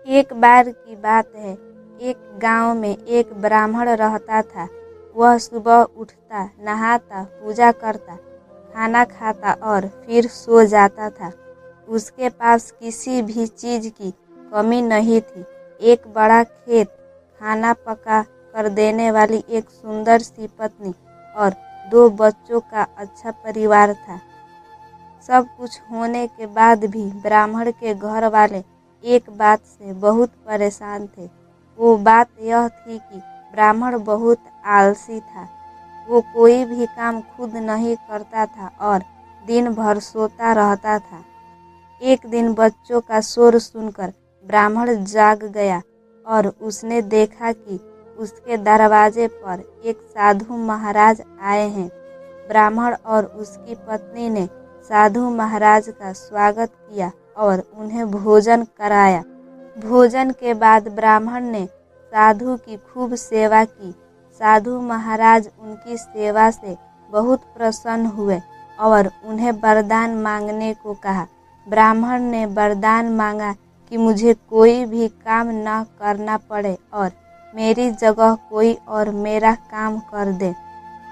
एक बार की बात है, एक गांव में एक ब्राह्मण रहता था। वह सुबह उठता, नहाता, पूजा करता, खाना खाता और फिर सो जाता था। उसके पास किसी भी चीज की कमी नहीं थी। एक बड़ा खेत, खाना पका कर देने वाली एक सुंदर सी पत्नी और 2 बच्चों का अच्छा परिवार था। सब कुछ होने के बाद भी ब्राह्मण के घर वाले एक बात से बहुत परेशान थे। वो बात यह थी कि ब्राह्मण बहुत आलसी था। वो कोई भी काम खुद नहीं करता था और दिन भर सोता रहता था। एक दिन बच्चों का शोर सुनकर ब्राह्मण जाग गया और उसने देखा कि उसके दरवाजे पर एक साधु महाराज आए हैं। ब्राह्मण और उसकी पत्नी ने साधु महाराज का स्वागत किया और उन्हें भोजन कराया। भोजन के बाद ब्राह्मण ने साधु की खूब सेवा की। साधु महाराज उनकी सेवा से बहुत प्रसन्न हुए और उन्हें वरदान मांगने को कहा। ब्राह्मण ने वरदान मांगा कि मुझे कोई भी काम न करना पड़े और मेरी जगह कोई और मेरा काम कर दे।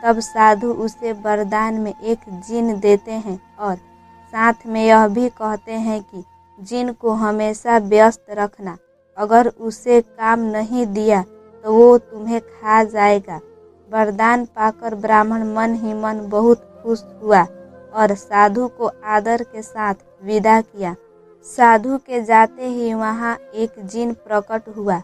तब साधु उसे वरदान में एक जिन देते हैं और साथ में यह भी कहते हैं कि जिन को हमेशा व्यस्त रखना। अगर उसे काम नहीं दिया तो वो तुम्हें खा जाएगा। वरदान पाकर ब्राह्मण मन ही मन बहुत खुश हुआ और साधु को आदर के साथ विदा किया। साधु के जाते ही वहाँ एक जिन प्रकट हुआ।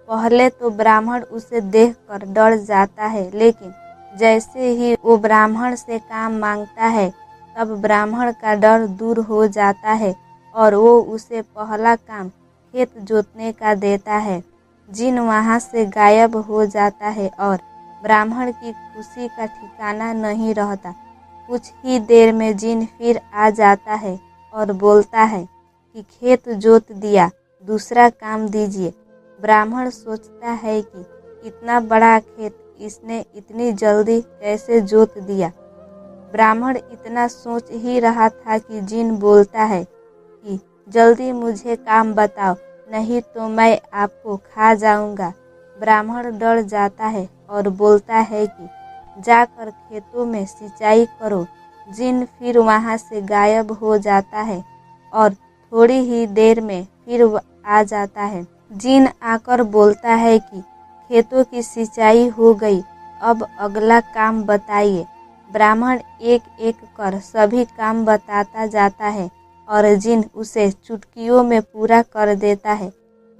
पहले तो ब्राह्मण उसे देखकर डर जाता है, लेकिन जैसे ही वो ब्राह्मण से काम मांगता है तब ब्राह्मण का डर दूर हो जाता है और वो उसे पहला काम खेत जोतने का देता है। जिन वहाँ से गायब हो जाता है और ब्राह्मण की खुशी का ठिकाना नहीं रहता। कुछ ही देर में जिन फिर आ जाता है और बोलता है कि खेत जोत दिया, दूसरा काम दीजिए। ब्राह्मण सोचता है कि इतना बड़ा खेत इसने इतनी जल्दी कैसे जोत दिया। ब्राह्मण इतना सोच ही रहा था कि जिन बोलता है कि जल्दी मुझे काम बताओ, नहीं तो मैं आपको खा जाऊंगा। ब्राह्मण डर जाता है और बोलता है कि जाकर खेतों में सिंचाई करो। जिन फिर वहां से गायब हो जाता है और थोड़ी ही देर में फिर आ जाता है। जिन आकर बोलता है कि खेतों की सिंचाई हो गई, अब अगला काम बताइए। ब्राह्मण एक एक कर सभी काम बताता जाता है और जिन उसे चुटकियों में पूरा कर देता है।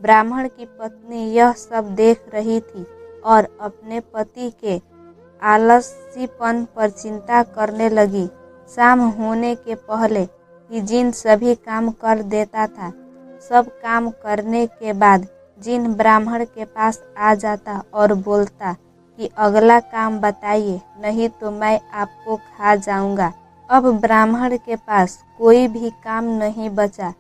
ब्राह्मण की पत्नी यह सब देख रही थी और अपने पति के आलसीपन पर चिंता करने लगी। शाम होने के पहले ही जिन सभी काम कर देता था। सब काम करने के बाद जिन ब्राह्मण के पास आ जाता और बोलता कि अगला काम बताइए, नहीं तो मैं आपको खा जाऊंगा। अब ब्राह्मण के पास कोई भी काम नहीं बचा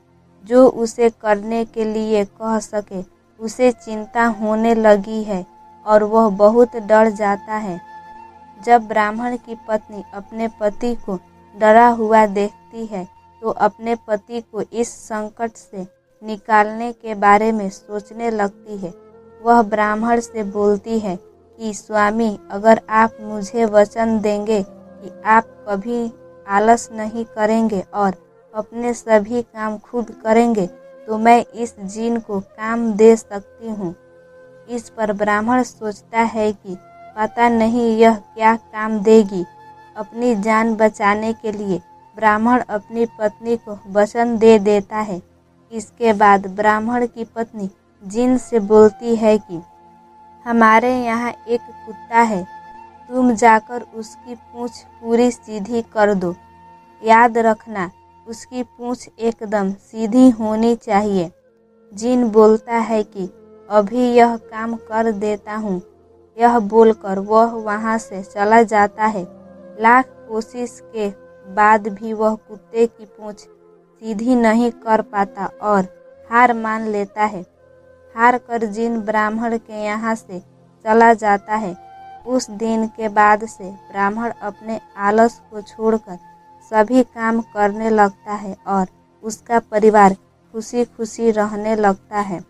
जो उसे करने के लिए कह सके। उसे चिंता होने लगी है और वह बहुत डर जाता है। जब ब्राह्मण की पत्नी अपने पति को डरा हुआ देखती है तो अपने पति को इस संकट से निकालने के बारे में सोचने लगती है। वह ब्राह्मण से बोलती है कि स्वामी, अगर आप मुझे वचन देंगे कि आप कभी आलस नहीं करेंगे और अपने सभी काम खुद करेंगे तो मैं इस जिन को काम दे सकती हूँ। इस पर ब्राह्मण सोचता है कि पता नहीं यह क्या काम देगी। अपनी जान बचाने के लिए ब्राह्मण अपनी पत्नी को वचन दे देता है। इसके बाद ब्राह्मण की पत्नी जिन से बोलती है कि हमारे यहाँ एक कुत्ता है, तुम जाकर उसकी पूंछ पूरी सीधी कर दो। याद रखना, उसकी पूंछ एकदम सीधी होनी चाहिए। जिन बोलता है कि अभी यह काम कर देता हूँ। यह बोलकर वह वहाँ से चला जाता है। लाख कोशिश के बाद भी वह कुत्ते की पूंछ सीधी नहीं कर पाता और हार मान लेता है। हार कर जिन ब्राह्मण के यहाँ से चला जाता है। उस दिन के बाद से ब्राह्मण अपने आलस को छोड़कर सभी काम करने लगता है और उसका परिवार खुशी खुशी रहने लगता है।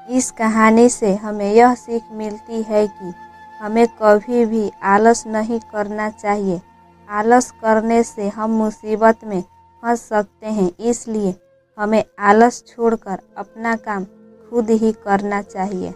इस कहानी से हमें यह सीख मिलती है कि हमें कभी भी आलस नहीं करना चाहिए। आलस करने से हम मुसीबत में फंस सकते हैं, इसलिए हमें आलस छोड़कर अपना काम खुद ही करना चाहिए।